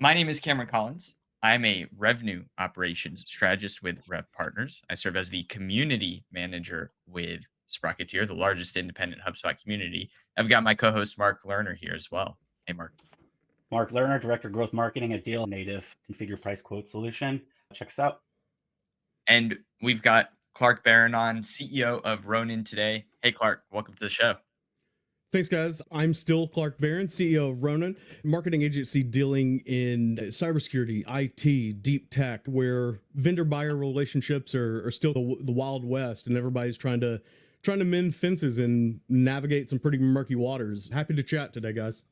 My name is Cameron Collins. I'm a revenue operations strategist with RevPartners. I serve as the community manager with Sprocketeer, the largest independent HubSpot community. I've got my co-host Mark Lerner here as well. Hey, Mark. Mark Lerner, Director of Growth Marketing at Deal Native Configure Price Quote Solution. Check us out. And we've got Clark Barron on, CEO of Ronin today. Hey, Clark, welcome to the show. Thanks, guys. I'm still Clark Barron, CEO of Ronin, marketing agency dealing in cybersecurity, IT, deep tech, where vendor-buyer relationships are still the Wild West, and everybody's trying to mend fences and navigate some pretty murky waters. Happy to chat today, guys.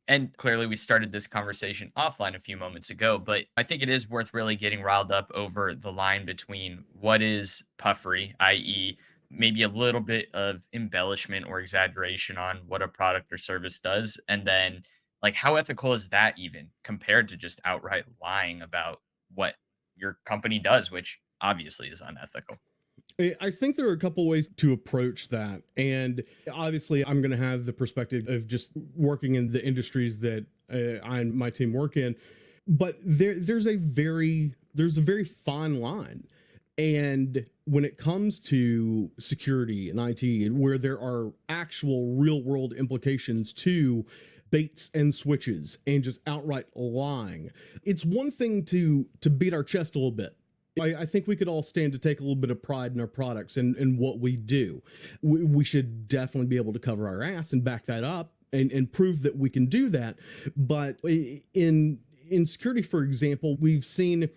And clearly, we started this conversation offline a few moments ago, but I think it is worth really getting riled up over the line between what is puffery, i.e., maybe a little bit of embellishment or exaggeration on what a product or service does, and then like how ethical is that even compared to just outright lying about what your company does, which obviously is unethical. I think there are a couple ways to approach that. And obviously, I'm going to have the perspective of just working in the industries that I and my team work in. But there's a very fine line. And when it comes to security and IT, where there are actual real world implications to baits and switches and just outright lying, it's one thing to beat our chest a little bit. I think we could all stand to take a little bit of pride in our products and what we do. We should definitely be able to cover our ass and back that up and prove that we can do that. But in security, for example, we've seen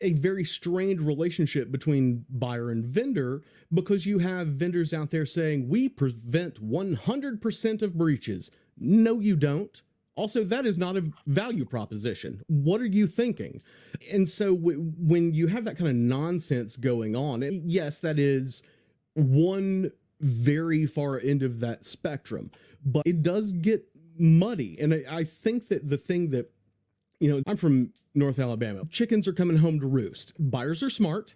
a very strained relationship between buyer and vendor, because you have vendors out there saying, we prevent 100% of breaches. No, you don't. Also, that is not a value proposition. What are you thinking? And so when you have that kind of nonsense going on, yes, that is one very far end of that spectrum, but it does get muddy. And I think that the thing that, I'm from North Alabama. Chickens are coming home to roost. Buyers are smart,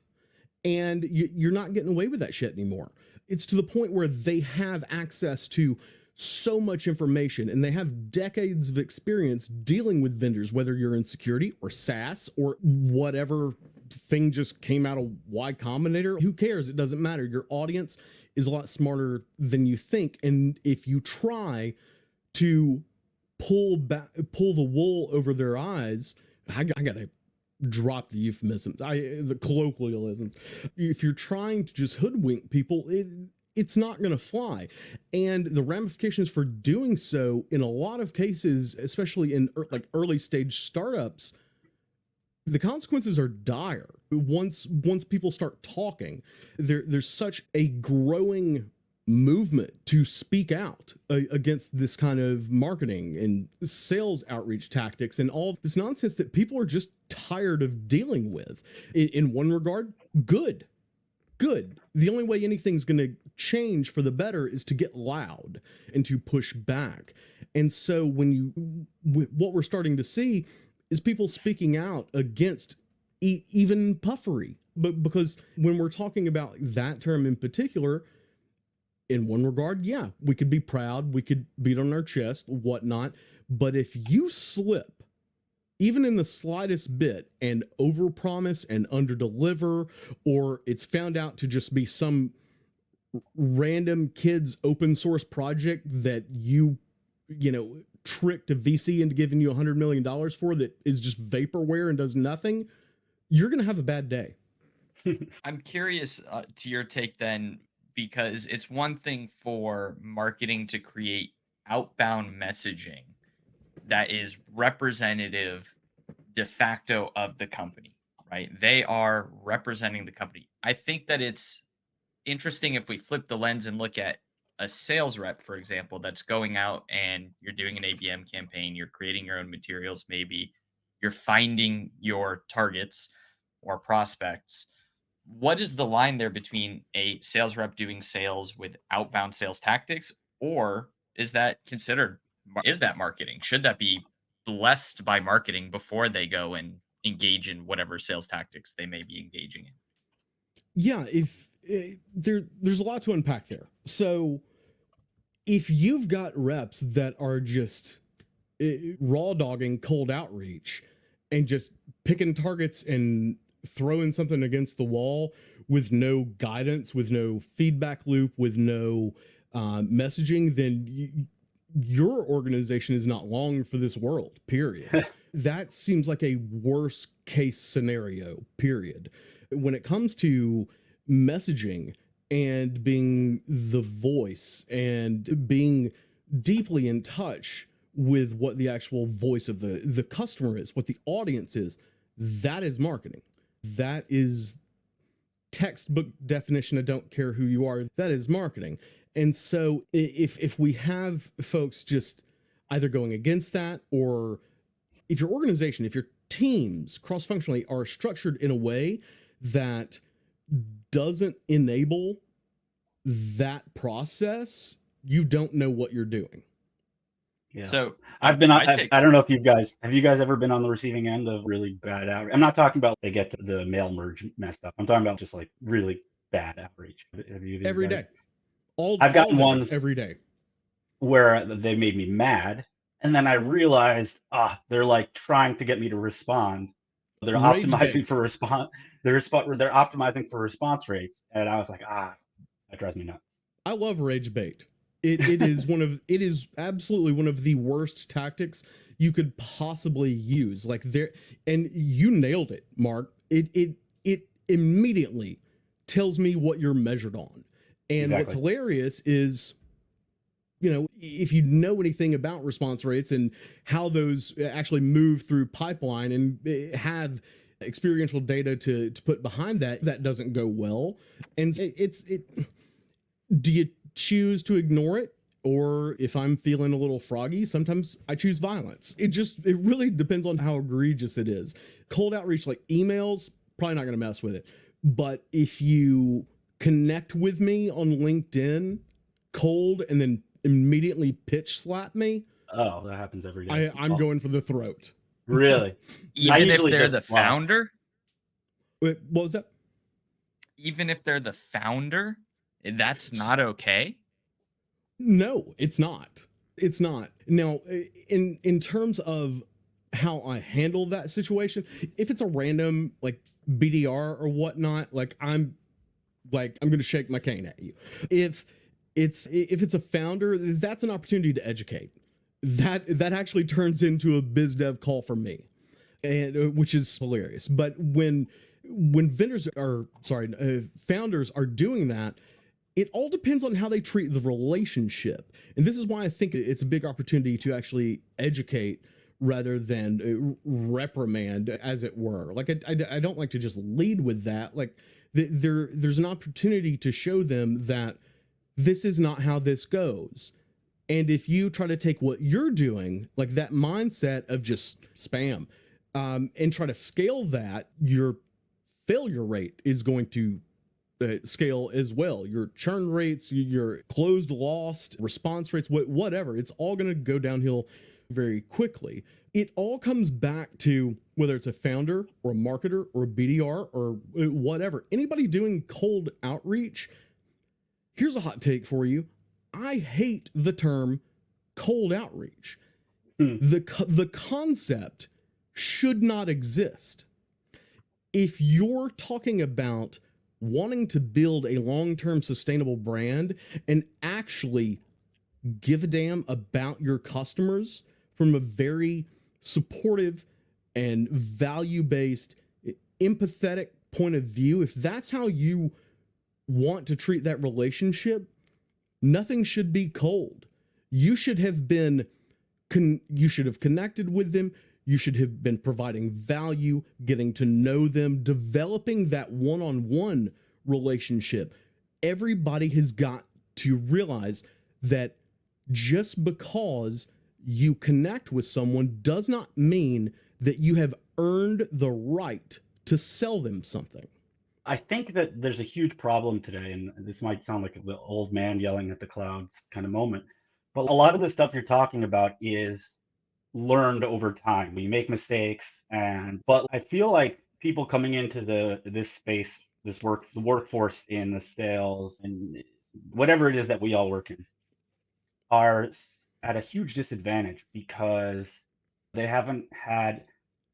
and you're not getting away with that shit anymore. It's to the point where they have access to so much information, and they have decades of experience dealing with vendors, whether you're in security or SaaS or whatever thing just came out of Y Combinator. Who cares? It doesn't matter. Your audience is a lot smarter than you think. And if you try to pull the wool over their eyes, I gotta drop the euphemisms, the colloquialism. If you're trying to just hoodwink people, it's not going to fly. And the ramifications for doing so in a lot of cases, especially in like early stage startups, the consequences are dire. Once people start talking, there's such a growing movement to speak out against this kind of marketing and sales outreach tactics and all this nonsense that people are just tired of dealing with. In one regard, good. The only way anything's going to change for the better is to get loud and to push back. And so what we're starting to see is people speaking out against even puffery. But because when we're talking about that term in particular, in one regard, yeah, we could be proud, we could beat on our chest, whatnot. But if you slip, even in the slightest bit, and overpromise and underdeliver, or it's found out to just be some random kid's open source project that you tricked a VC into giving you $100 million for, that is just vaporware and does nothing, you're going to have a bad day. I'm curious to your take then, because it's one thing for marketing to create outbound messaging that is representative de facto of the company, right? They are representing the company. I think that it's interesting if we flip the lens and look at a sales rep, for example, that's going out and you're doing an ABM campaign, you're creating your own materials, maybe you're finding your targets or prospects. What is the line there between a sales rep doing sales with outbound sales tactics, or is that considered is that marketing? Should that be blessed by marketing before they go and engage in whatever sales tactics they may be engaging in? Yeah, if there's a lot to unpack there. So if you've got reps that are just raw dogging cold outreach and just picking targets and throwing something against the wall with no guidance, with no feedback loop, with no messaging, then your organization is not long for this world, period. That seems like a worst case scenario, period. When it comes to messaging and being the voice and being deeply in touch with what the actual voice of the customer is, what the audience is, that is marketing. That is textbook definition. I don't care who you are. That is marketing. And so if we have folks just either going against that, or if your organization, if your teams cross-functionally are structured in a way that doesn't enable that process, you don't know what you're doing. Yeah. So I don't know if have you guys ever been on the receiving end of really bad outreach? I'm not talking about they get the mail merge messed up. I'm talking about just like really bad outreach. Have you Every day. I've gotten ones every day where they made me mad, and then I realized, they're like trying to get me to respond. They're optimizing for response. They're optimizing for response rates, and I was like, that drives me nuts. I love rage bait. It is absolutely one of the worst tactics you could possibly use. Like and you nailed it, Mark. It immediately tells me what you're measured on. And What's hilarious is, if you know anything about response rates and how those actually move through pipeline and have experiential data to put behind that, that doesn't go well. And do you choose to ignore it? Or if I'm feeling a little froggy, sometimes I choose violence. It really depends on how egregious it is. Cold outreach, like emails, probably not going to mess with it. But if you connect with me on LinkedIn cold and then immediately pitch slap me, that happens every day. I'm going for the throat. Really? Even if they're the founder? Wait, what was that? Even if they're the founder, that's not okay? No, it's not. It's not. Now, in terms of how I handle that situation, if it's a random like BDR or whatnot, like I'm going to shake my cane at you. If it's a founder, that's an opportunity to educate. That actually turns into a biz dev call for me, and which is hilarious. But when founders are doing that, it all depends on how they treat the relationship. And this is why I think it's a big opportunity to actually educate rather than reprimand, as it were. Like, I don't like to just lead with that. Like, there's an opportunity to show them that this is not how this goes. And if you try to take what you're doing, like that mindset of just spam, and try to scale that, your failure rate is going to scale as well. Your churn rates, your closed lost response rates, whatever, it's all going to go downhill very quickly. It all comes back to whether it's a founder or a marketer or a BDR or whatever, anybody doing cold outreach. Here's a hot take for you. I hate the term cold outreach. The concept should not exist. If you're talking about wanting to build a long-term sustainable brand and actually give a damn about your customers from a very supportive and value-based, empathetic point of view, if that's how you want to treat that relationship, nothing should be cold. You should have connected with them. You should have been providing value, getting to know them, developing that one-on-one relationship. Everybody has got to realize that just because you connect with someone does not mean that you have earned the right to sell them something. I think that there's a huge problem today, and this might sound like the old man yelling at the clouds kind of moment, but a lot of the stuff you're talking about is learned over time. We make mistakes, but I feel like people coming into this space, the workforce in the sales and whatever it is that we all work in, are at a huge disadvantage because they haven't had,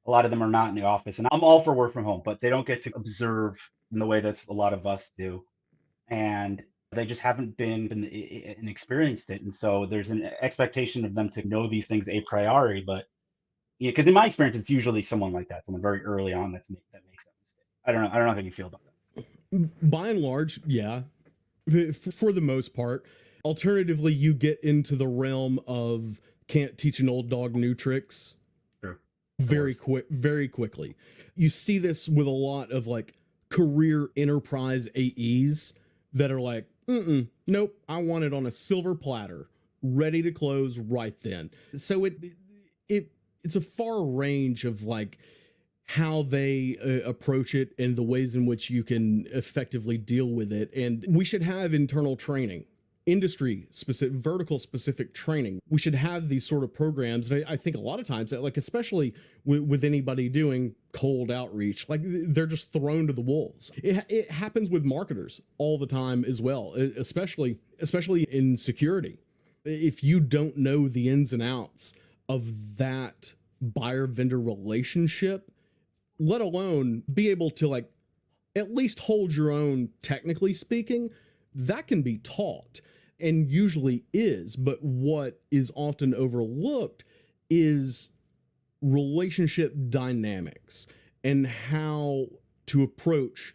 a lot of them are not in the office. And I'm all for work from home, but they don't get to observe in the way that a lot of us do. And they just haven't been and experienced it. And so there's an expectation of them to know these things a priori. But yeah, because in my experience, it's usually someone like that, someone very early on that makes that mistake. I don't know. I don't know how you feel about that. By and large, yeah, for the most part. Alternatively, you get into the realm of can't teach an old dog new tricks. Sure. Very quickly. You see this with a lot of like career enterprise AEs that are like, nope, I want it on a silver platter, ready to close right then. So it's a far range of like how they approach it and the ways in which you can effectively deal with it. And we should have internal training, industry specific, vertical specific training. We should have these sort of programs. And I think a lot of times that, like, especially with anybody doing cold outreach, like they're just thrown to the wolves. It happens with marketers all the time as well, especially in security. If you don't know the ins and outs of that buyer vendor relationship, let alone be able to like at least hold your own, technically speaking, that can be taught and usually is. But what is often overlooked is relationship dynamics and how to approach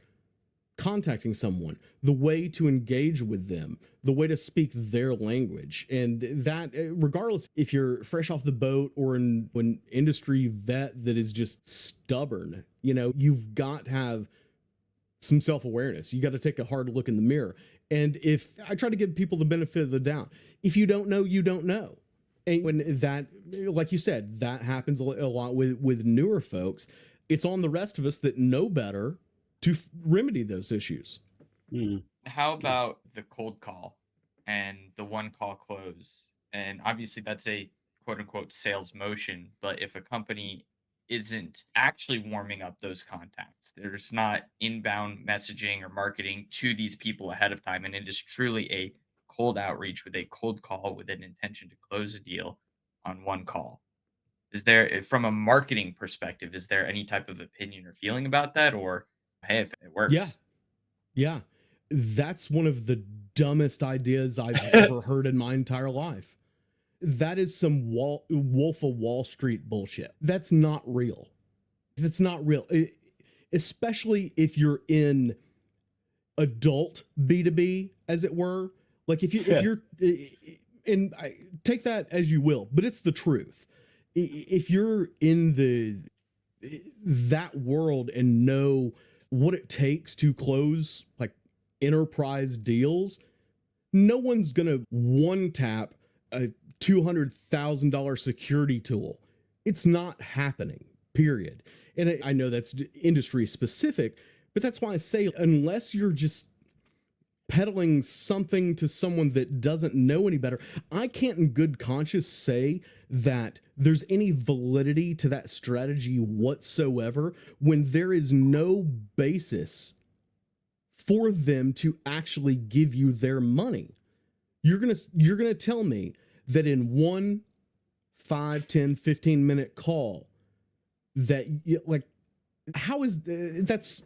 contacting someone, the way to engage with them, the way to speak their language. And that, regardless if you're fresh off the boat or an industry vet that is just stubborn, you've got to have some self-awareness. You got to take a hard look in the mirror. And if I try to give people the benefit of the doubt, if you don't know, you don't know. And when that, like you said, that happens a lot with newer folks, it's on the rest of us that know better to remedy those issues. How about the cold call and the one call close? And obviously that's a quote unquote sales motion, but if a company isn't actually warming up those contacts, there's not inbound messaging or marketing to these people ahead of time, and it is truly a cold outreach with a cold call with an intention to close a deal on one call. Is there, from a marketing perspective, is there any type of opinion or feeling about that? Or, hey, if it works. Yeah. That's one of the dumbest ideas I've ever heard in my entire life. That is some Wolf of Wall Street bullshit. That's not real. That's not real. Especially if you're in adult B2B, as it were. Like if you're, and I take that as you will, but it's the truth. If you're in that world and know what it takes to close like enterprise deals, no one's gonna one tap a $200,000 security tool. It's not happening, period. And I know that's industry specific, but that's why I say, unless you're just peddling something to someone that doesn't know any better, I can't in good conscience say that there's any validity to that strategy whatsoever when there is no basis for them to actually give you their money. You're gonna tell me that in one 5, 10, 15-minute call that like, how is that's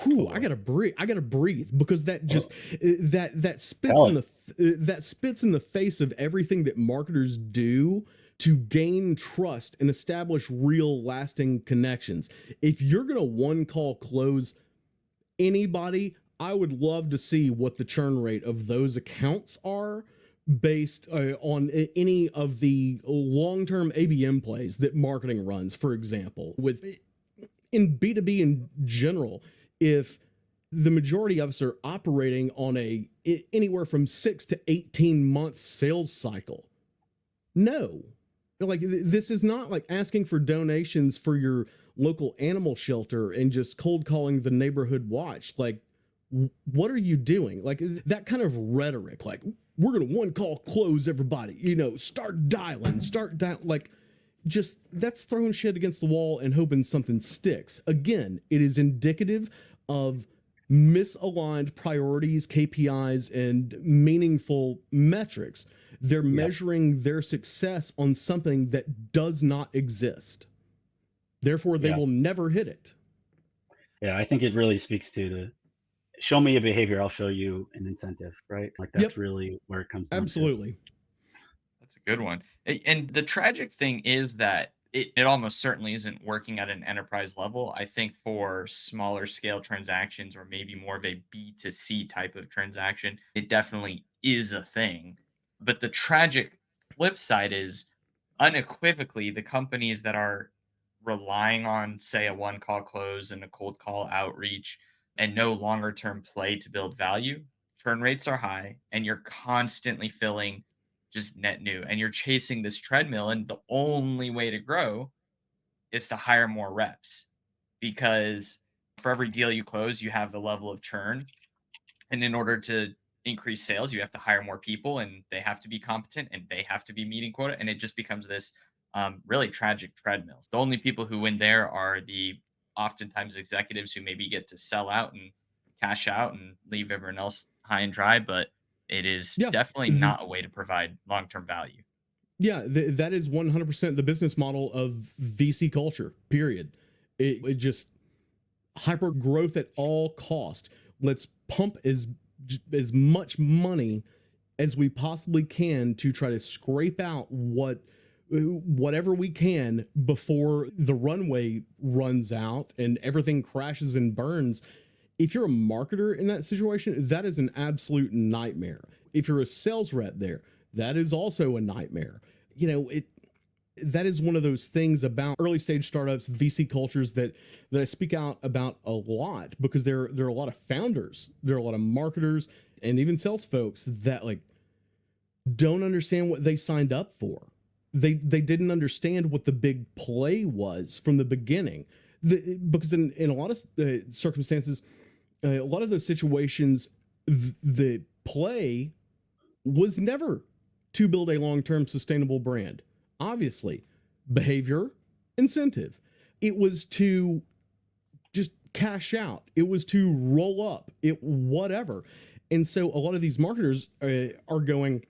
whew, I gotta breathe because that just that spits in the face of everything that marketers do to gain trust and establish real lasting connections. If you're gonna one call close anybody, I would love to see what the churn rate of those accounts are based on any of the long-term ABM plays that marketing runs, for example. In B2B in general, if the majority of us are operating on anywhere from 6 to 18 month sales cycle, no, like this is not like asking for donations for your local animal shelter and just cold calling the neighborhood watch. Like, what are you doing? Like that kind of rhetoric, like we're going to one call close everybody, start dialing, like just that's throwing shit against the wall and hoping something sticks. Again, it is indicative of misaligned priorities, KPIs, and meaningful metrics. They're measuring their success on something that does not exist. Therefore, they will never hit it. Yeah, I think it really speaks to the show me a behavior, I'll show you an incentive, right? Like that's really where it comes down Absolutely. to. That's a good one. And the tragic thing is that it almost certainly isn't working at an enterprise level. I think for smaller scale transactions or maybe more of a B2C type of transaction, it definitely is a thing. But the tragic flip side is unequivocally the companies that are relying on, say, a one call close and a cold call outreach and no longer term play to build value, turn rates are high, and you're constantly filling just net new and you're chasing this treadmill. And the only way to grow is to hire more reps because for every deal you close, you have the level of churn. And in order to increase sales, you have to hire more people and they have to be competent and they have to be meeting quota. And it just becomes this really tragic treadmill. The only people who win there are the oftentimes executives who maybe get to sell out and cash out and leave everyone else high and dry. But it is definitely not a way to provide long term value. Yeah, that is 100% the business model of VC culture, period. It just hyper growth at all cost. Let's pump as much money as we possibly can to try to scrape out whatever we can before the runway runs out and everything crashes and burns. If you're a marketer in that situation, that is an absolute nightmare. If you're a sales rep there, that is also a nightmare. You know, that is one of those things about early stage startups, VC cultures that I speak out about a lot because there are a lot of founders, there are a lot of marketers and even sales folks that like don't understand what they signed up for. They didn't understand what the big play was from the beginning. Because in a lot of circumstances, a lot of those situations, the play was never to build a long-term sustainable brand. Obviously, behavior, incentive. It was to just cash out. It was to roll up. Whatever. And so a lot of these marketers are going,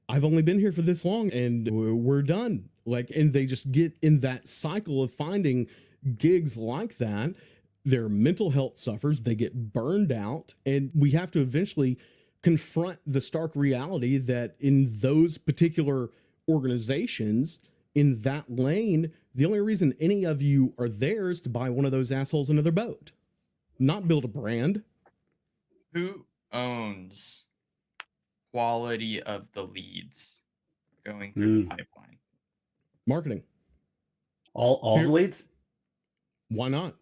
I've only been here for this long and we're done. And they just get in that cycle of finding gigs like that. Their mental health suffers. They get burned out. And we have to eventually confront the stark reality that in those particular organizations in that lane, the only reason any of you are there is to buy one of those assholes another boat, not build a brand. Who owns quality of the leads going through the pipeline? Marketing. All the leads? Why not?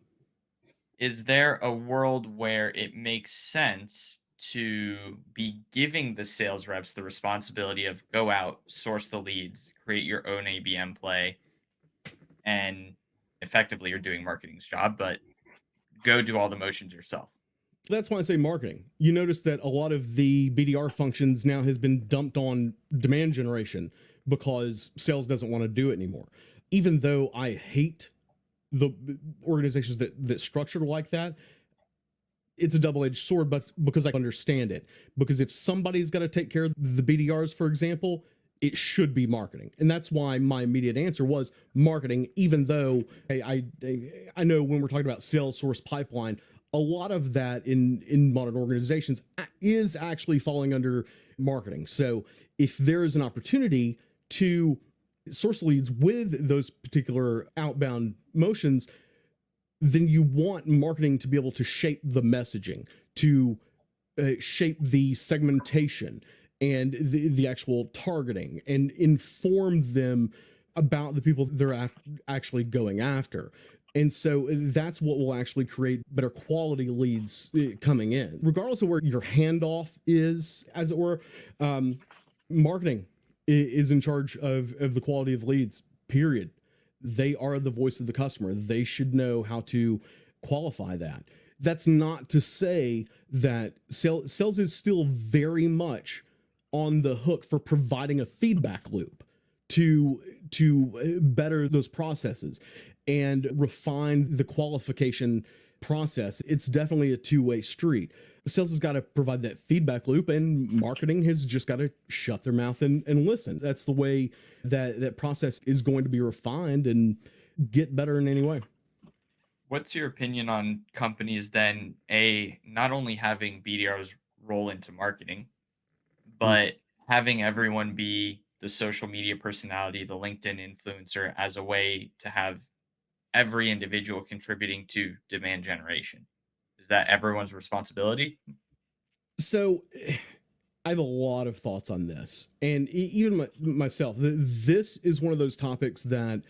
Is there a world where it makes sense to be giving the sales reps the responsibility of go out, source the leads, create your own ABM play, and effectively you're doing marketing's job, but go do all the motions yourself? That's why I say marketing. You notice that a lot of the BDR functions now has been dumped on demand generation because sales doesn't want to do it anymore. Even though I hate the organizations that structure like that, it's a double-edged sword, but because I understand it. Because if somebody's got to take care of the BDRs, for example, it should be marketing. And that's why my immediate answer was marketing, even though I know when we're talking about sales source pipeline, a lot of that in modern organizations is actually falling under marketing. So if there is an opportunity to source leads with those particular outbound motions, then you want marketing to be able to shape the messaging, to shape the segmentation and the actual targeting and inform them about the people they're actually going after. And so that's what will actually create better quality leads coming in. Regardless of where your handoff is, as it were, marketing is in charge of the quality of leads, period. They are the voice of the customer. They should know how to qualify that. That's not to say that sales is still very much on the hook for providing a feedback loop to better those processes. and refine the qualification process. It's definitely a two-way street. Sales has got to provide that feedback loop, and marketing has just got to shut their mouth and listen. That's the way that process is going to be refined and get better in any way. What's your opinion on companies then, not only having BDRs roll into marketing, but having everyone be the social media personality, the LinkedIn influencer, as a way to have every individual contributing to demand generation? Is that everyone's responsibility? So I have a lot of thoughts on this, and even myself, this is one of those topics that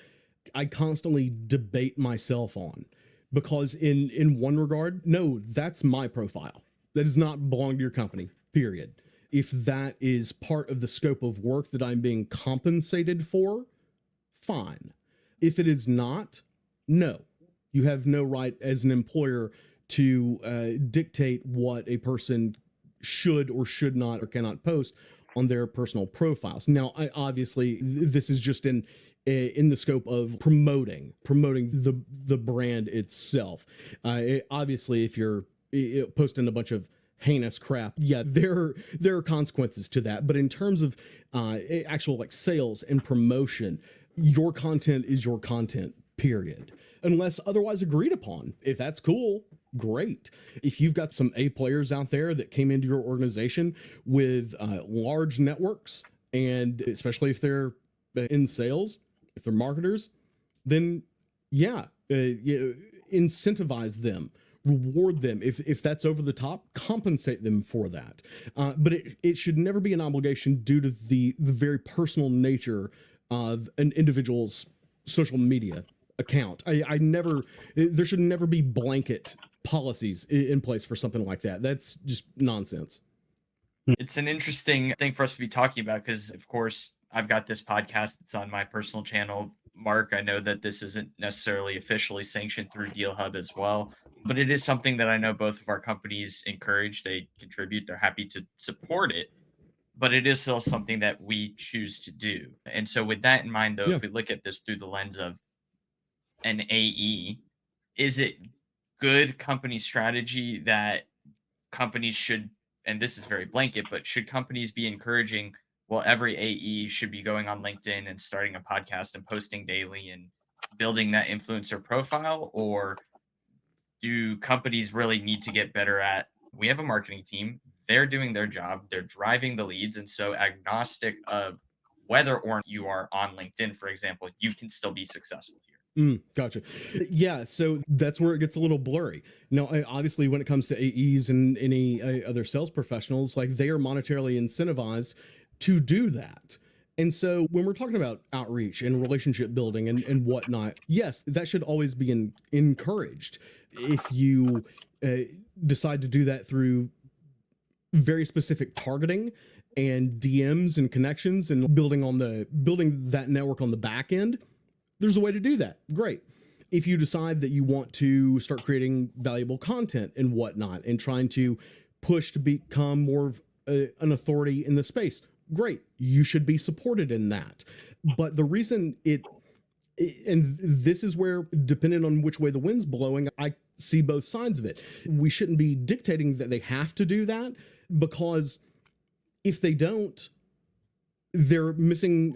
I constantly debate myself on, because in one regard, no, that's my profile. That does not belong to your company, period. If that is part of the scope of work that I'm being compensated for, fine. If it is not, no. You have no right as an employer to dictate what a person should or should not or cannot post on their personal profiles. Now, obviously, this is just in the scope of promoting the brand itself. Obviously, if you're posting a bunch of heinous crap, yeah, there are consequences to that. But in terms of actual like sales and promotion, your content is your content, period, unless otherwise agreed upon. If that's cool, great. If you've got some A players out there that came into your organization with large networks, and especially if they're in sales, if they're marketers, then yeah, incentivize them, reward them. If that's over the top, compensate them for that. But it should never be an obligation due to the very personal nature of an individual's social media account. There should never be blanket policies in place for something like that. That's just nonsense. It's an interesting thing for us to be talking about because, of course, I've got this podcast. It's on my personal channel. Mark, I know that this isn't necessarily officially sanctioned through DealHub as well, but it is something that I know both of our companies encourage. They contribute. They're happy to support it, but it is still something that we choose to do. And so with that in mind, though, Yeah. if we look at this through the lens of an AE, is it good company strategy that companies should, and this is very blanket, but should companies be encouraging, well, every AE should be going on LinkedIn and starting a podcast and posting daily and building that influencer profile? Or do companies really need to get better at, we have a marketing team, they're doing their job, they're driving the leads, and so agnostic of whether or you are on LinkedIn, for example, you can still be successful here? Gotcha. Yeah, so that's where it gets a little blurry. Now, obviously, when it comes to AEs and any other sales professionals, like, they are monetarily incentivized to do that. And so when we're talking about outreach and relationship building and whatnot, yes, that should always be encouraged. If you decide to do that through very specific targeting and DMs and connections and building that network on the back end, there's a way to do that. Great. If you decide that you want to start creating valuable content and whatnot and trying to push to become more of an authority in the space, great. You should be supported in that. But the reason and this is where, depending on which way the wind's blowing, I see both sides of it. We shouldn't be dictating that they have to do that, because if they don't, they're missing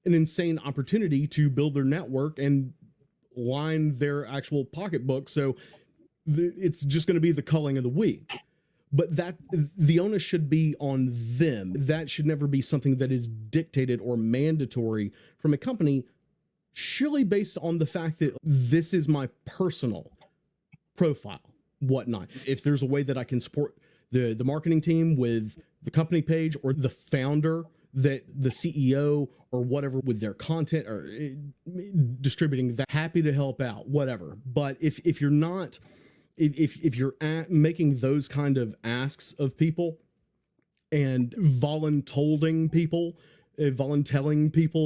an insane opportunity to build their network and line their actual pocketbook. So it's just going to be the culling of the weak. But that the onus should be on them. That should never be something that is dictated or mandatory from a company, surely based on the fact that this is my personal profile, whatnot. If there's a way that I can support the marketing team with the company page, or the founder, that the CEO or whatever, with their content or distributing that, happy to help out, whatever. But if you're not, if you're making those kind of asks of people and voluntelling people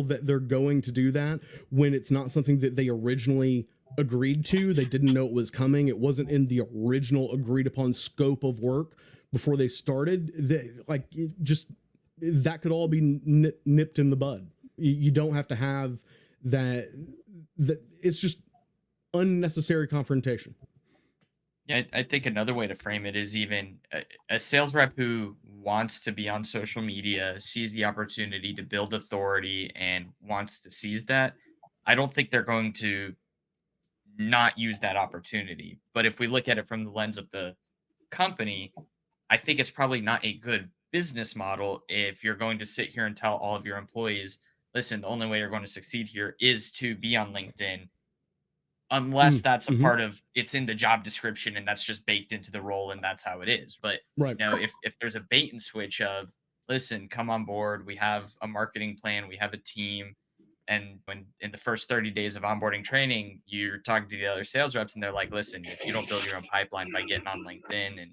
that they're going to do that, when it's not something that they originally agreed to, they didn't know it was coming, it wasn't in the original agreed upon scope of work before they started, that could all be nipped in the bud. You don't have to have that it's just unnecessary confrontation. Yeah, I think another way to frame it is even a sales rep who wants to be on social media, sees the opportunity to build authority and wants to seize that. I don't think they're going to not use that opportunity. But if we look at it from the lens of the company, I think it's probably not a good business model if you're going to sit here and tell all of your employees, listen, the only way you're going to succeed here is to be on LinkedIn, unless that's a Mm-hmm. part of it's in the job description and that's just baked into the role and that's how it is. But Right. if there's a bait and switch of, listen, come on board, we have a marketing plan, we have a team, and when in the first 30 days of onboarding training, you're talking to the other sales reps and they're like, listen, if you don't build your own pipeline by getting on LinkedIn and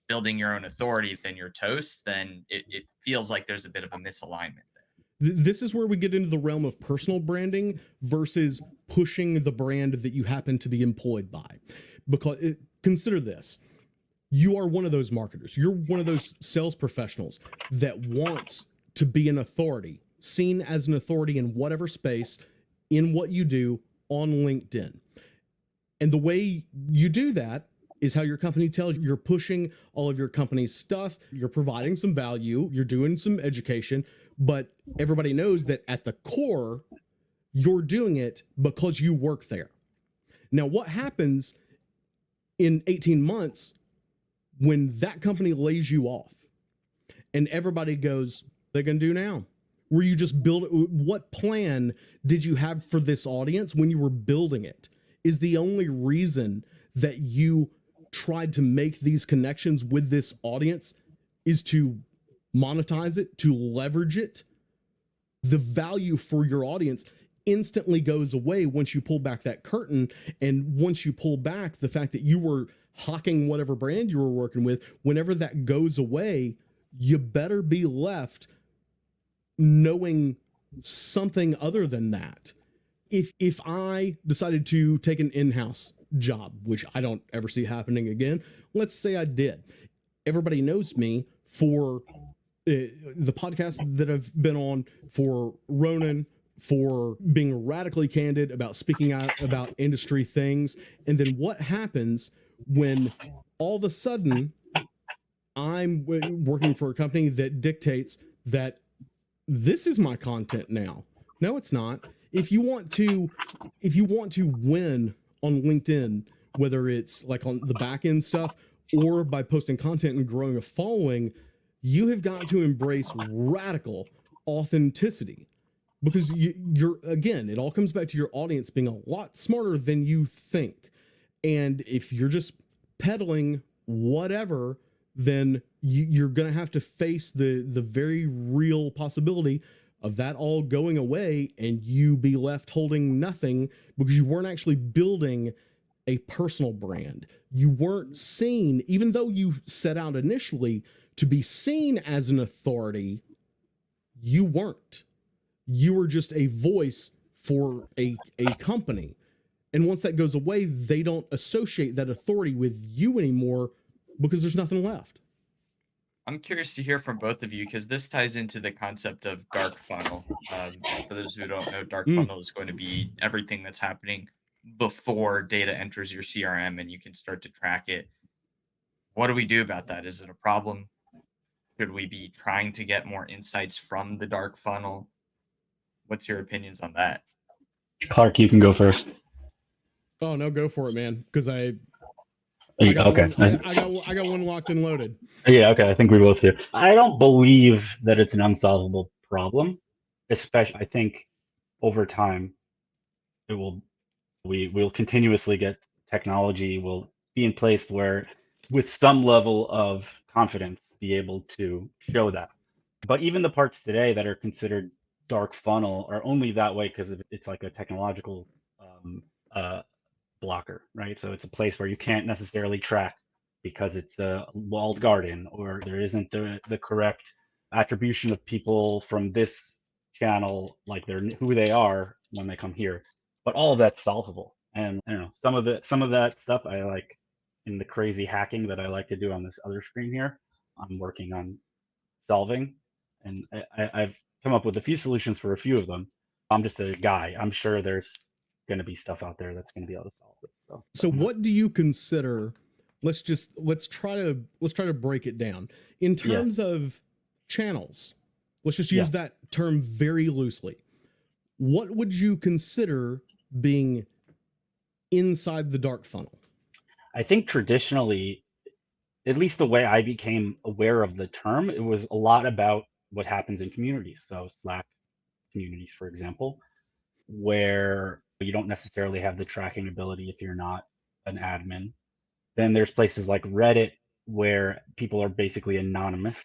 building your own authority, then you're toast, then it feels like there's a bit of a misalignment there. This is where we get into the realm of personal branding versus pushing the brand that you happen to be employed by. Because consider this. You are one of those marketers. You're one of those sales professionals that wants to be an authority, seen as an authority in whatever space, in what you do on LinkedIn. And the way you do that is how your company tells you. You're pushing all of your company's stuff, you're providing some value, you're doing some education, but everybody knows that at the core, you're doing it because you work there. Now, what happens in 18 months when that company lays you off and everybody goes, they're going to do now? Were you just what plan did you have for this audience when you were building it? Is the only reason that you tried to make these connections with this audience is to monetize it, to leverage it? The value for your audience instantly goes away once you pull back that curtain. And once you pull back the fact that you were hawking whatever brand you were working with, whenever that goes away, you better be left knowing something other than that. If I decided to take an in-house job, which I don't ever see happening again, let's say I did. Everybody knows me for the podcast that I've been on, for Ronin, for being radically candid about speaking out about industry things. And then what happens when all of a sudden I'm working for a company that dictates that this is my content now? No, it's not. If you want to win on LinkedIn, whether it's like on the back end stuff or by posting content and growing a following, you have got to embrace radical authenticity, because you're again, it all comes back to your audience being a lot smarter than you think. And if you're just peddling whatever, then you're going to have to face the very real possibility of that all going away and you be left holding nothing because you weren't actually building a personal brand. You weren't seen, even though you set out initially to be seen as an authority, you weren't. You were just a voice for a company. And once that goes away, they don't associate that authority with you anymore because there's nothing left. I'm curious to hear from both of you because this ties into the concept of dark funnel. For those who don't know, dark funnel is going to be everything that's happening before data enters your CRM and you can start to track it. What do we do about that? Is it a problem? Should we be trying to get more insights from the dark funnel? What's your opinions on that? Clark, you can go first. Oh no, go for it, man. Because I Okay. got one locked and loaded. Yeah, okay. I think we both do. I don't believe that it's an unsolvable problem. Especially, I think over time, we'll continuously get technology will be in place where, with some level of confidence, be able to show that. But even the parts today that are considered dark funnel are only that way because it's like a technological blocker, right? So it's a place where you can't necessarily track because it's a walled garden, or there isn't the correct attribution of people from this channel, like they're who they are when they come here. But all of that's solvable. And I don't know, some of that stuff I like in the crazy hacking that I like to do on this other screen here, I'm working on solving. And I've come up with a few solutions for a few of them. I'm just a guy. I'm sure there's going to be stuff out there that's going to be able to solve this. So what do you consider? Let's try to break it down in terms of channels. Let's just use that term very loosely. What would you consider being inside the dark funnel? I think traditionally, at least the way I became aware of the term, it was a lot about what happens in communities. So Slack communities, for example, where you don't necessarily have the tracking ability if you're not an admin. Then there's places like Reddit where people are basically anonymous.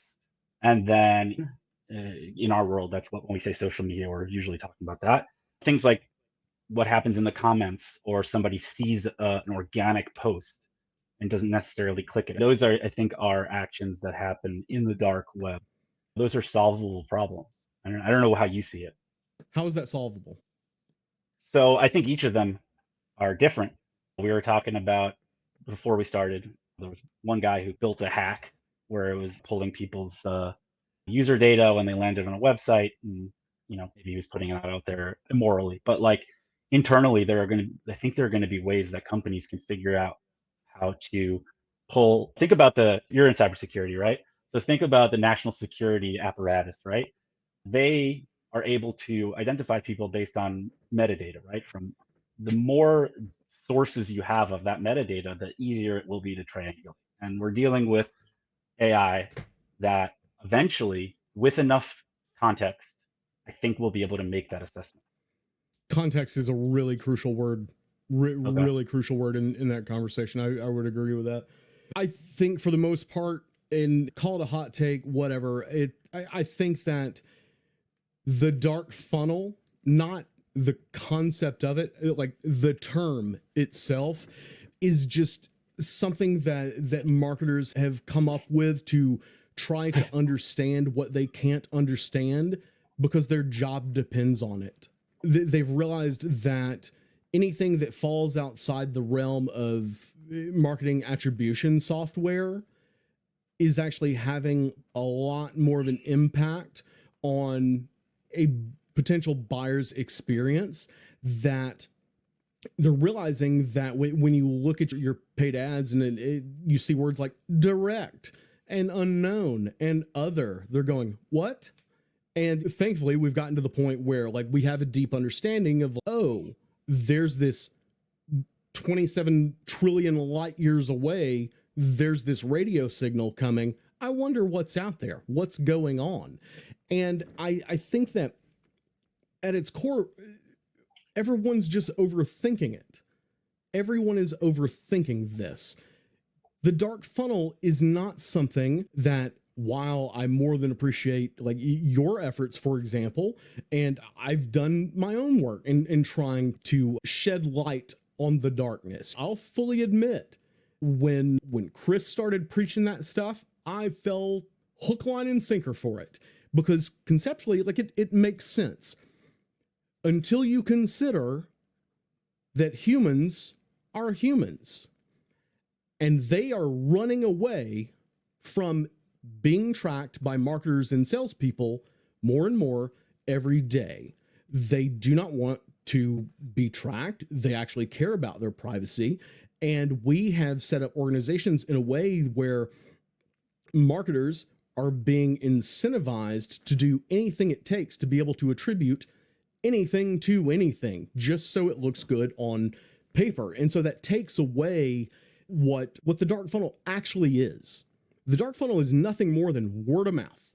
And then in our world, that's what, when we say social media, we're usually talking about that. Things like what happens in the comments, or somebody sees an organic post and doesn't necessarily click it. Those are, I think, are actions that happen in the dark web. Those are solvable problems. I don't know how you see it. How is that solvable? So I think each of them are different. We were talking about, before we started, there was one guy who built a hack where it was pulling people's user data when they landed on a website, and maybe he was putting it out there immorally. But like internally, I think there are going to be ways that companies can figure out how to pull. Think about you're in cybersecurity, right? So think about the national security apparatus, right? They are able to identify people based on metadata, right? From the more sources you have of that metadata, the easier it will be to triangulate. And we're dealing with AI that eventually, with enough context, I think we'll be able to make that assessment. Context is a really crucial word, really crucial word in that conversation. I would agree with that. I think for the most part, and call it a hot take, whatever, I think that the dark funnel, not the concept of it, like the term itself, is just something that marketers have come up with to try to understand what they can't understand because their job depends on it. They've realized that anything that falls outside the realm of marketing attribution software is actually having a lot more of an impact on a potential buyer's experience, that they're realizing that when you look at your paid ads and you see words like direct and unknown and other, they're going, what? And thankfully, we've gotten to the point where like we have a deep understanding of, oh, there's this 27 trillion light years away, there's this radio signal coming. I wonder what's out there, what's going on. And I think that at its core, everyone's just overthinking it. Everyone is overthinking this. The dark funnel is not something that, while I more than appreciate like your efforts, for example, and I've done my own work in trying to shed light on the darkness. I'll fully admit, when Chris started preaching that stuff, I fell hook, line, and sinker for it, because conceptually, like it makes sense. Until you consider that humans are humans and they are running away from being tracked by marketers and salespeople more and more every day. They do not want to be tracked. They actually care about their privacy. And we have set up organizations in a way where marketers are being incentivized to do anything it takes to be able to attribute anything to anything, just so it looks good on paper. And so that takes away what the dark funnel actually is. The dark funnel is nothing more than word of mouth.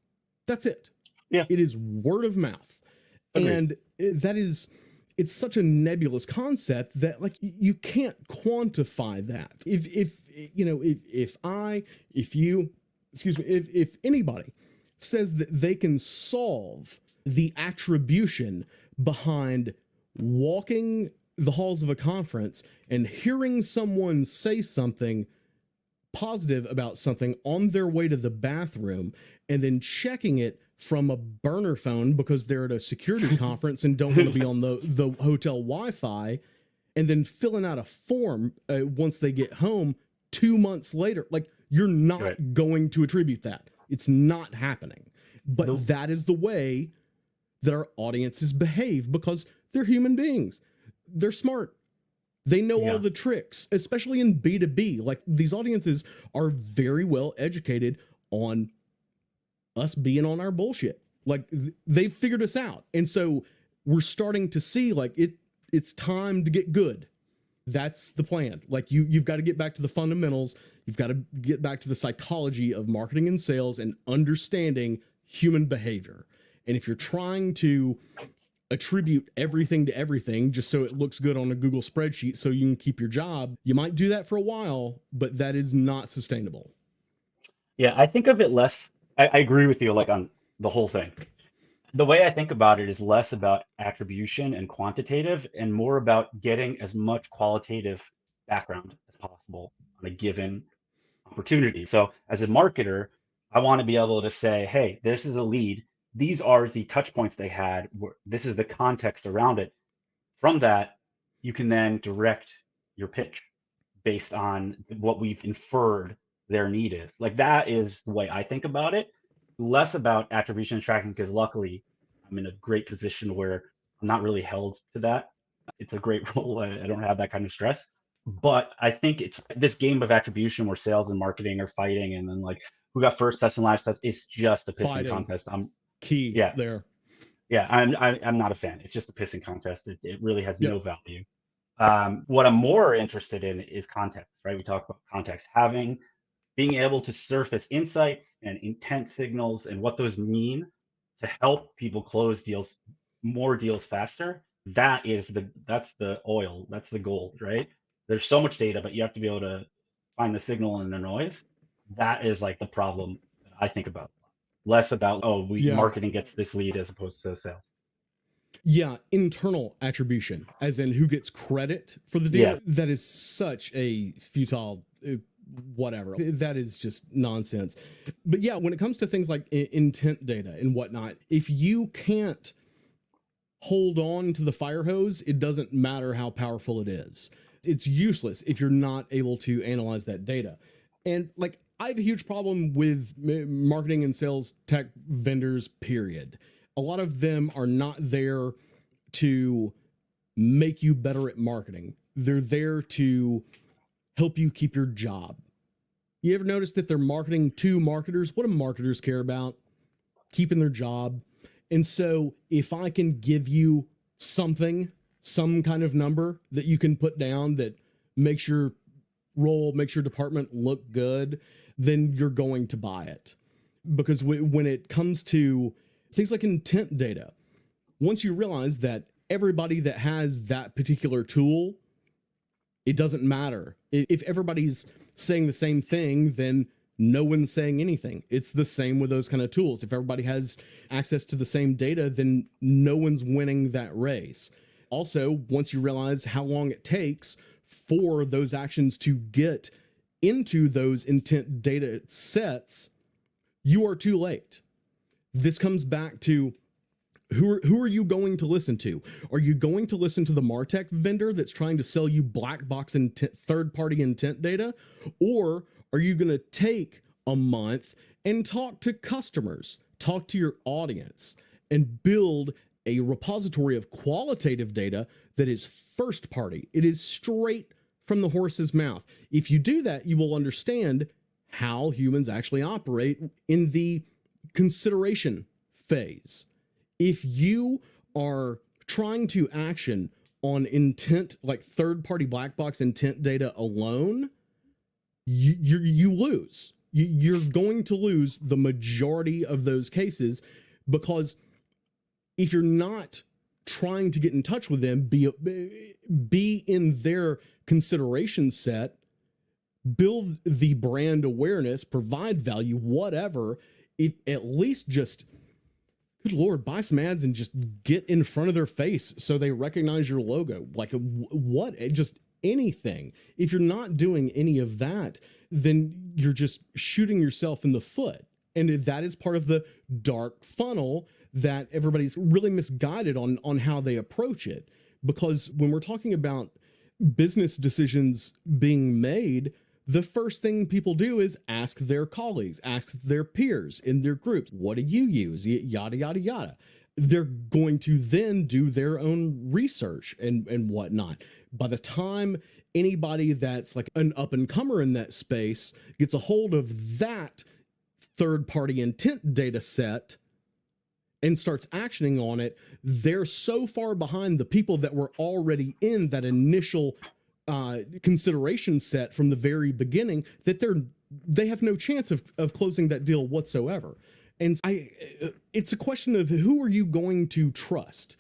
That's it. Yeah. It is word of mouth. Agreed. And it's such a nebulous concept that like you can't quantify that. If anybody says that they can solve the attribution behind walking the halls of a conference and hearing someone say something positive about something on their way to the bathroom and then checking it from a burner phone because they're at a security conference and don't want to be on the hotel Wi-Fi, and then filling out a form once they get home 2 months later, like you're not going to attribute that. It's not happening. But that is the way that our audiences behave, because they're human beings. they're smart. They know Yeah. all the tricks, especially in B2B. Like, these audiences are very well educated on us being on our bullshit. Like, they've figured us out. And so we're starting to see, like, it's time to get good. That's the plan. Like, you've got to get back to the fundamentals. You've got to get back to the psychology of marketing and sales and understanding human behavior. And if you're trying to attribute everything to everything just so it looks good on a Google spreadsheet so you can keep your job, you might do that for a while, but that is not sustainable. Yeah, I think of it less. I agree with you, like, on the whole thing. The way I think about it is less about attribution and quantitative and more about getting as much qualitative background as possible on a given opportunity. So as a marketer, I want to be able to say, hey, this is a lead. These are the touch points they had. This is the context around it. From that, you can then direct your pitch based on what we've inferred their need is. Like, that is the way I think about it. Less about attribution and tracking, because luckily I'm in a great position where I'm not really held to that. It's a great role. I don't have that kind of stress. But I think it's this game of attribution where sales and marketing are fighting, and then, like, who got first touch and last touch. It's just a pissing Fighting. contest. Key Yeah. there. Yeah, I'm not a fan. It's just a pissing contest. It really has Yep. no value. What I'm more interested in is context, right? We talk about context, being able to surface insights and intent signals and what those mean to help people close more deals faster. That's the oil, that's the gold, right? There's so much data, but you have to be able to find the signal in the noise. That is like the problem that I think about. Less about, marketing gets this lead as opposed to sales. Yeah, internal attribution, as in who gets credit for the deal. Yeah. That is such a futile whatever. That is just nonsense. But yeah, when it comes to things like intent data and whatnot, if you can't hold on to the fire hose, it doesn't matter how powerful it is. It's useless if you're not able to analyze that data. And like, I have a huge problem with marketing and sales tech vendors, period. A lot of them are not there to make you better at marketing. They're there to help you keep your job. You ever notice that they're marketing to marketers? What do marketers care about? Keeping their job. And so if I can give you something, some kind of number that you can put down that makes your role, makes your department look good, then you're going to buy it. Because when it comes to things like intent data, once you realize that everybody that has that particular tool, it doesn't matter. If everybody's saying the same thing, then no one's saying anything. It's the same with those kind of tools. If everybody has access to the same data, then no one's winning that race. Also, once you realize how long it takes for those actions to get into those intent data sets, you are too late. This comes back to who are you going to listen to? Are you going to listen to the MarTech vendor that's trying to sell you black box third-party intent data? Or are you going to take a month and talk to customers, talk to your audience, and build a repository of qualitative data that is first party? It is straight from the horse's mouth. If you do that, you will understand how humans actually operate in the consideration phase. If you are trying to action on intent, like third-party black box intent data alone, you lose. You're going to lose the majority of those cases, because if you're not trying to get in touch with them, be in their consideration set, build the brand awareness, provide value, whatever, it at least just, good Lord, buy some ads and just get in front of their face so they recognize your logo. Like, what? Just anything. If you're not doing any of that, then you're just shooting yourself in the foot. And that is part of the dark funnel that everybody's really misguided on how they approach it. Because when we're talking about business decisions being made, the first thing people do is ask their colleagues, ask their peers in their groups, what do you use? Yada, yada, yada. they're going to then do their own research and whatnot. By the time anybody that's like an up and comer in that space gets a hold of that third party intent data set and starts actioning on it, they're so far behind the people that were already in that initial consideration set from the very beginning that they have no chance of closing that deal whatsoever. And it's a question of who are you going to trust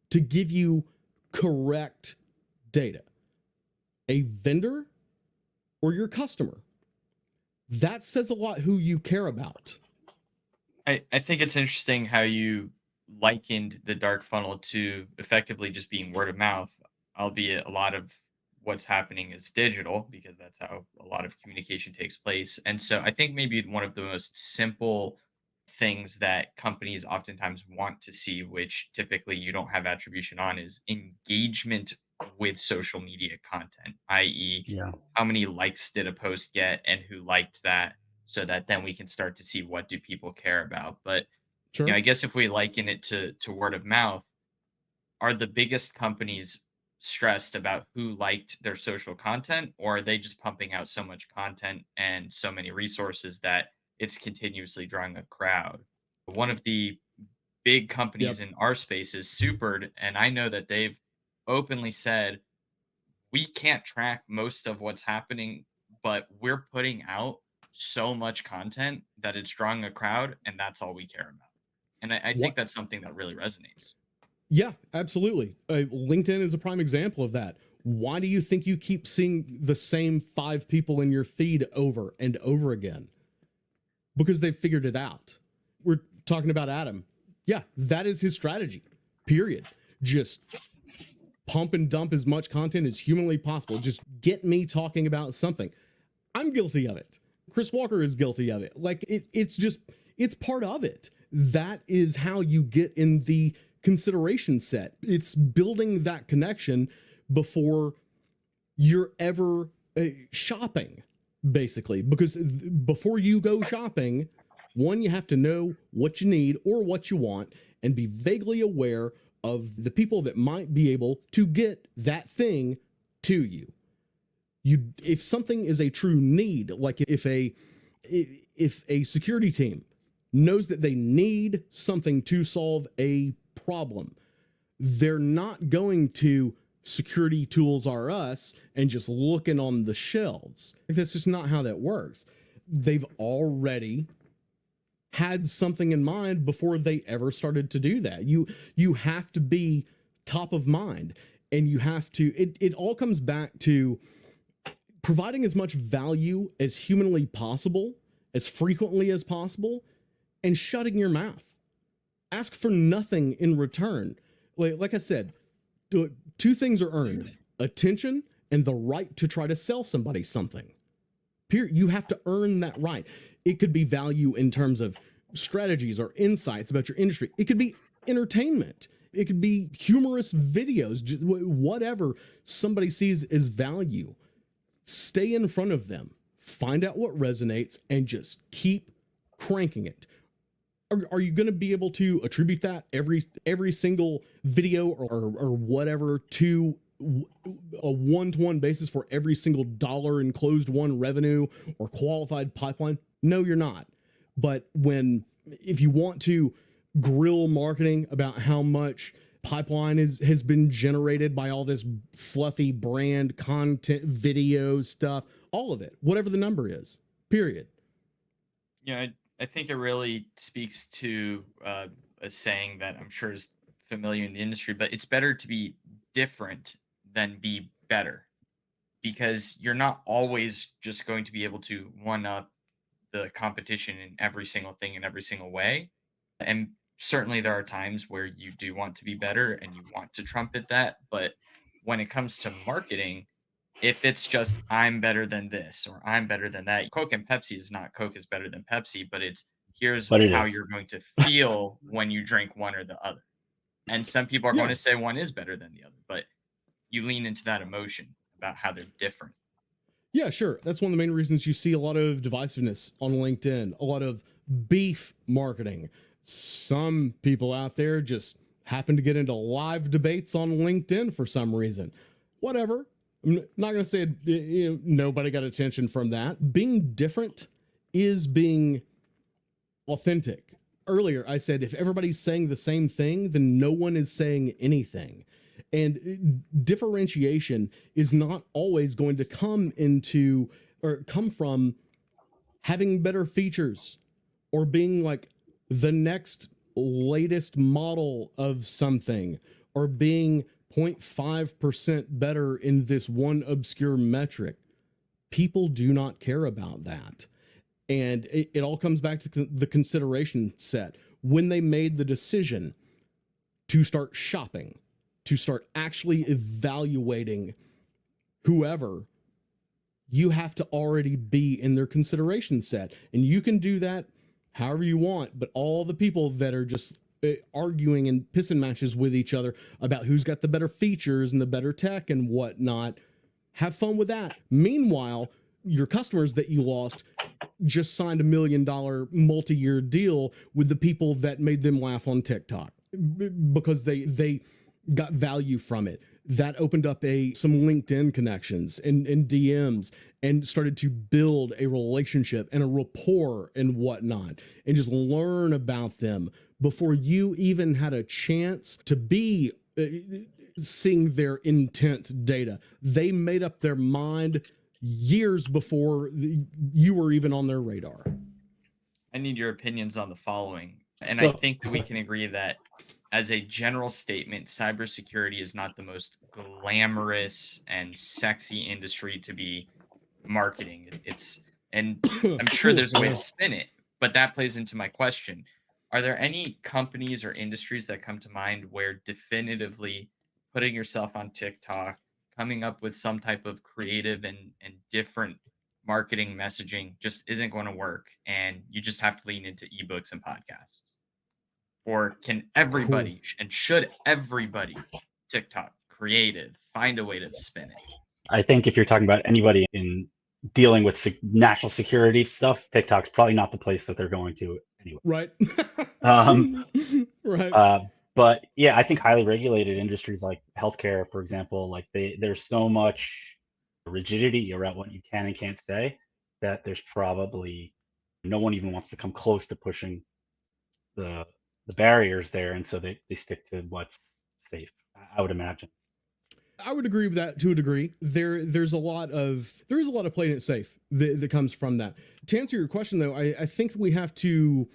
to give you correct data? A vendor or your customer? That says a lot who you care about. I think it's interesting how you likened the dark funnel to effectively just being word of mouth, albeit a lot of what's happening is digital because that's how a lot of communication takes place. And so I think maybe one of the most simple things that companies oftentimes want to see, which typically you don't have attribution on, is engagement with social media content, i.e., Yeah. how many likes did a post get and who liked that, so that then we can start to see what do people care about. But Sure. I guess if we liken it to word of mouth, are the biggest companies stressed about who liked their social content, or are they just pumping out so much content and so many resources that it's continuously drawing a crowd? One of the big Yep. companies in our space is Supered, and I know that they've openly said we can't track most of what's happening, but we're putting out so much content that it's drawing a crowd, and that's all we care about. And I think What? that's something that really resonates. Yeah, absolutely. LinkedIn is a prime example of that. Why do you think you keep seeing the same 5 people in your feed over and over again? Because they've figured it out. We're talking about Adam. Yeah, that is his strategy. Period. Just pump and dump as much content as humanly possible. Just get me talking about something. I'm guilty of it. Chris Walker is guilty of it. Like it's part of it. That is how you get in the consideration set. It's building that connection before you're ever shopping, basically. Because before you go shopping, one, you have to know what you need or what you want and be vaguely aware of the people that might be able to get that thing to you. If something is a true need, like if a security team knows that they need something to solve a problem, they're not going to Security Tools R Us and just looking on the shelves. That's just not how that works. They've already had something in mind before they ever started to do that. You have to be top of mind, and you have to, it all comes back to providing as much value as humanly possible, as frequently as possible, and shutting your mouth. Ask for nothing in return. Like I said, 2 things are earned: attention and the right to try to sell somebody something. You have to earn that right. It could be value in terms of strategies or insights about your industry. It could be entertainment. It could be humorous videos, whatever somebody sees as value. Stay in front of them, find out what resonates, and just keep cranking it. Are you going to be able to attribute that every single video or whatever to a one-to-one basis for every single dollar in closed won revenue or qualified pipeline? No, you're not. But if you want to grill marketing about how much pipeline has been generated by all this fluffy brand content, video stuff, all of it, whatever the number is, period. Yeah, I think it really speaks to a saying that I'm sure is familiar in the industry, but it's better to be different than be better, because you're not always just going to be able to one up the competition in every single thing in every single way. And certainly there are times where you do want to be better and you want to trumpet that. But when it comes to marketing, if it's just I'm better than this or I'm better than that, Coke and Pepsi is not Coke is better than Pepsi, but it's here's But it how is. you're going to feel when you drink one or the other. And some people are going Yeah. to say one is better than the other, but you lean into that emotion about how they're different. Yeah, sure. That's one of the main reasons you see a lot of divisiveness on LinkedIn, a lot of beef marketing. Some people out there just happen to get into live debates on LinkedIn for some reason. Whatever. I'm not going to say nobody got attention from that. Being different is being authentic. Earlier, I said if everybody's saying the same thing, then no one is saying anything. And differentiation is not always going to come from having better features or being like the next latest model of something or being 0.5% better in this one obscure metric. People do not care about that. And it all comes back to the consideration set. When they made the decision to start shopping, to start actually evaluating whoever, you have to already be in their consideration set. And you can do that however you want, but all the people that are just arguing and pissing matches with each other about who's got the better features and the better tech and whatnot, have fun with that. Meanwhile, your customers that you lost just signed $1 million multi-year deal with the people that made them laugh on TikTok because they got value from it. That opened up some LinkedIn connections and DMs and started to build a relationship and a rapport and whatnot, and just learn about them before you even had a chance to be seeing their intent data. They made up their mind years before you were even on their radar. I need your opinions on the following. And I think that we can agree that as a general statement, cybersecurity is not the most glamorous and sexy industry to be marketing. And I'm sure there's a way to spin it, but that plays into my question. Are there any companies or industries that come to mind where definitively putting yourself on TikTok, coming up with some type of creative and different marketing messaging just isn't going to work, and you just have to lean into ebooks and podcasts? Or can everybody and should everybody TikTok creative find a way to spin it? I think if you're talking about anybody in dealing with national security stuff, TikTok's probably not the place that they're going to anyway. Right. Right. But yeah, I think highly regulated industries like healthcare, for example, like there's so much rigidity around what you can and can't say that there's probably no one even wants to come close to pushing the barriers there, and so they stick to what's safe, I would imagine. I would agree with that to a degree. There's a lot of playing it safe that comes from that. To answer your question though, I think we have to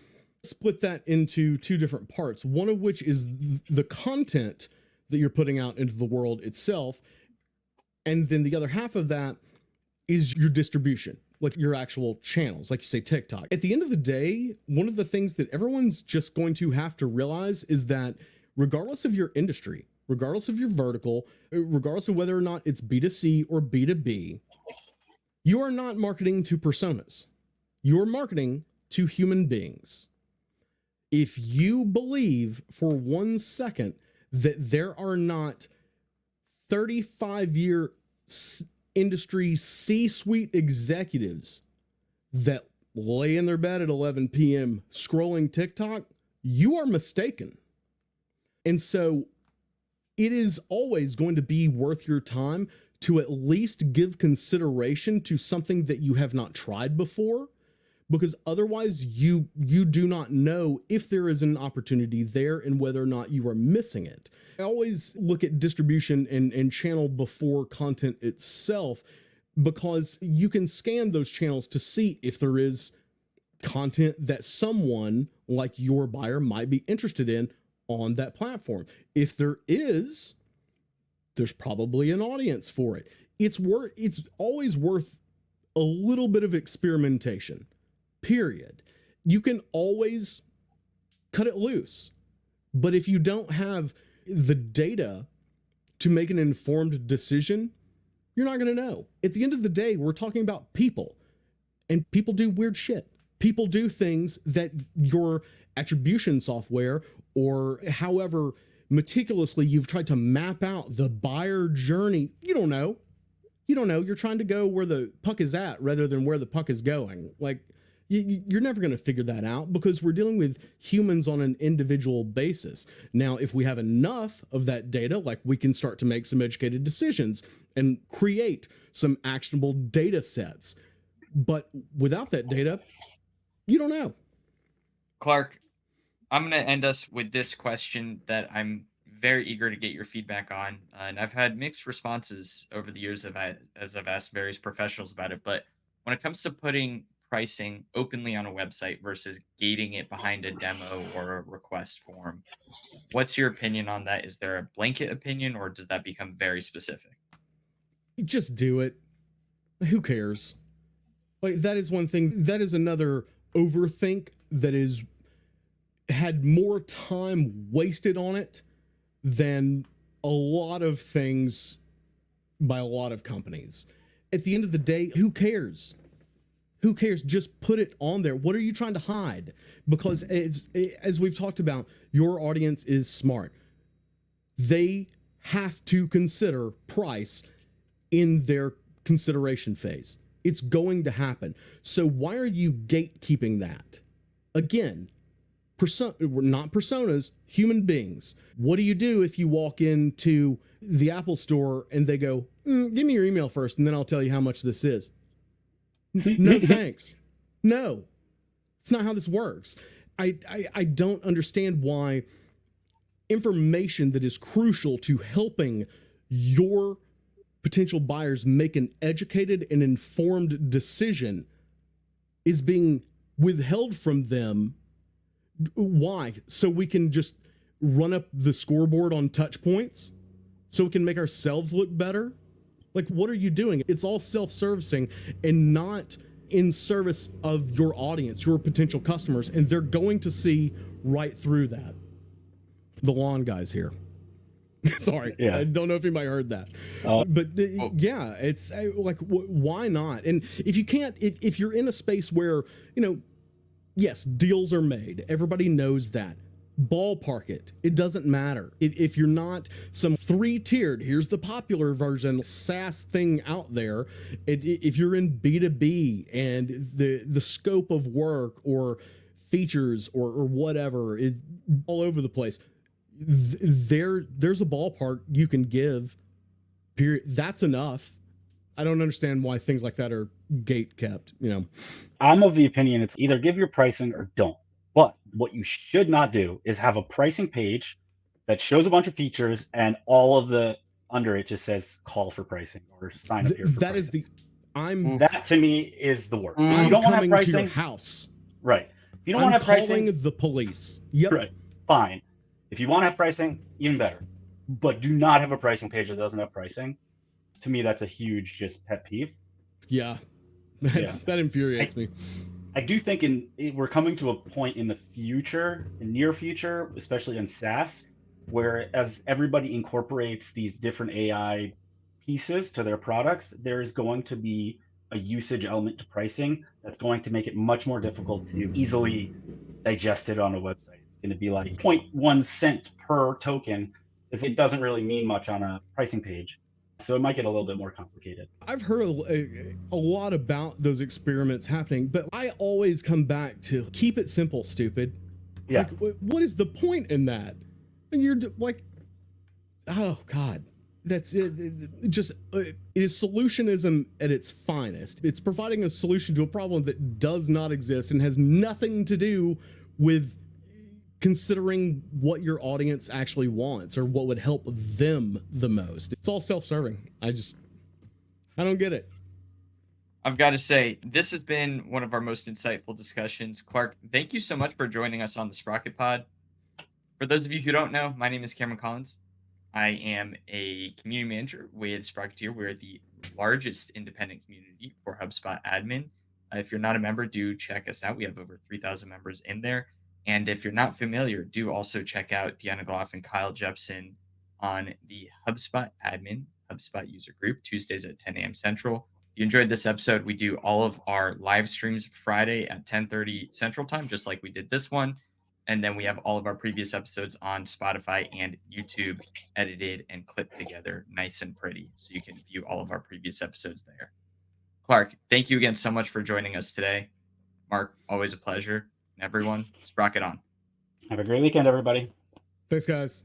split that into two different parts. One of which is the content that you're putting out into the world itself, and then the other half of that is your distribution, like your actual channels, like you say TikTok. At the end of the day, one of the things that everyone's just going to have to realize is that regardless of your industry, regardless of your vertical, regardless of whether or not it's B2C or B2B, you are not marketing to personas. You're marketing to human beings. If you believe for 1 second that there are not 35-year industry C-suite executives that lay in their bed at 11 p.m. scrolling TikTok, you are mistaken. And so it is always going to be worth your time to at least give consideration to something that you have not tried before, because otherwise you do not know if there is an opportunity there and whether or not you are missing it. I always look at distribution and channel before content itself, because you can scan those channels to see if there is content that someone like your buyer might be interested in on that platform. If there is, there's probably an audience for it. It's always worth a little bit of experimentation. Period. You can always cut it loose. But if you don't have the data to make an informed decision, you're not going to know. At the end of the day, we're talking about people, and people do weird shit. People do things that your attribution software, or however meticulously you've tried to map out the buyer journey, you don't know. You're trying to go where the puck is at rather than where the puck is going. Like, You're never going to figure that out because we're dealing with humans on an individual basis. Now, if we have enough of that data, like we can start to make some educated decisions and create some actionable data sets. But without that data, you don't know. Clark, I'm going to end us with this question that I'm very eager to get your feedback on. And I've had mixed responses over the years as I've asked various professionals about it. But when it comes to putting pricing openly on a website versus gating it behind a demo or a request form, what's your opinion on that? Is there a blanket opinion or does that become very specific? Just do it. Who cares? Like, that is one thing. That is another overthink that is had more time wasted on it than a lot of things by a lot of companies. At the end of the day, who cares? Who cares? Just put it on there. What are you trying to hide? Because as we've talked about, your audience is smart. They have to consider price in their consideration phase. It's going to happen. So why are you gatekeeping that? Again, we're not personas, human beings. What do you do if you walk into the Apple store and they go, give me your email first and then I'll tell you how much this is? No, thanks. No, it's not how this works. I don't understand why information that is crucial to helping your potential buyers make an educated and informed decision is being withheld from them. Why? So we can just run up the scoreboard on touch points? So we can make ourselves look better? Like, what are you doing? It's all self-servicing and not in service of your audience, your potential customers, and they're going to see right through that. The lawn guy's here. Sorry, yeah. I don't know if anybody heard that, but yeah, it's like, why not? And if you can't, if you're in a space where, yes, deals are made, everybody knows that. Ballpark it. It doesn't matter. If you're not some 3-tiered, here's the popular version SaaS thing out there. If you're in B2B and the scope of work or features or whatever is all over the place, there's a ballpark you can give. Period. That's enough. I don't understand why things like that are gate kept. I'm of the opinion it's either give your pricing or don't. But what you should not do is have a pricing page that shows a bunch of features and all of the under it just says call for pricing or sign up here for that pricing. That to me is the worst. I'm you don't coming want to have pricing, to your house. Right. If you don't want to have pricing, calling the police. Yep. Right. Fine. If you want to have pricing, even better. But do not have a pricing page that doesn't have pricing. To me, that's a huge just pet peeve. Yeah. That infuriates me. I do think we're coming to a point in the future, in near future, especially in SaaS, where as everybody incorporates these different AI pieces to their products, there is going to be a usage element to pricing that's going to make it much more difficult to easily digest it on a website. It's going to be like 0.1 cent per token. It doesn't really mean much on a pricing page. So it might get a little bit more complicated. I've heard a lot about those experiments happening, but I always come back to keep it simple, stupid. Yeah. Like, what is the point in that? And you're like, oh God, that's it. It is solutionism at its finest. It's providing a solution to a problem that does not exist and has nothing to do with considering what your audience actually wants or what would help them the most. It's all self-serving. I don't get it. I've got to say, this has been one of our most insightful discussions. Clark, thank you so much for joining us on the SprocketPod. For those of you who don't know, my name is Cameron Collins. I am a community manager with Sprocketeer. We're the largest independent community for HubSpot admin. If you're not a member, do check us out. We have over 3,000 members in there. And if you're not familiar, do also check out Deanna Gloff and Kyle Jepson on the HubSpot admin, HubSpot user group, Tuesdays at 10 a.m. Central. If you enjoyed this episode, we do all of our live streams Friday at 10:30 Central Time, just like we did this one. And then we have all of our previous episodes on Spotify and YouTube, edited and clipped together nice and pretty. So you can view all of our previous episodes there. Clark, thank you again so much for joining us today. Mark, always a pleasure. And everyone, Sprocket on. Have a great weekend, everybody. Thanks, guys.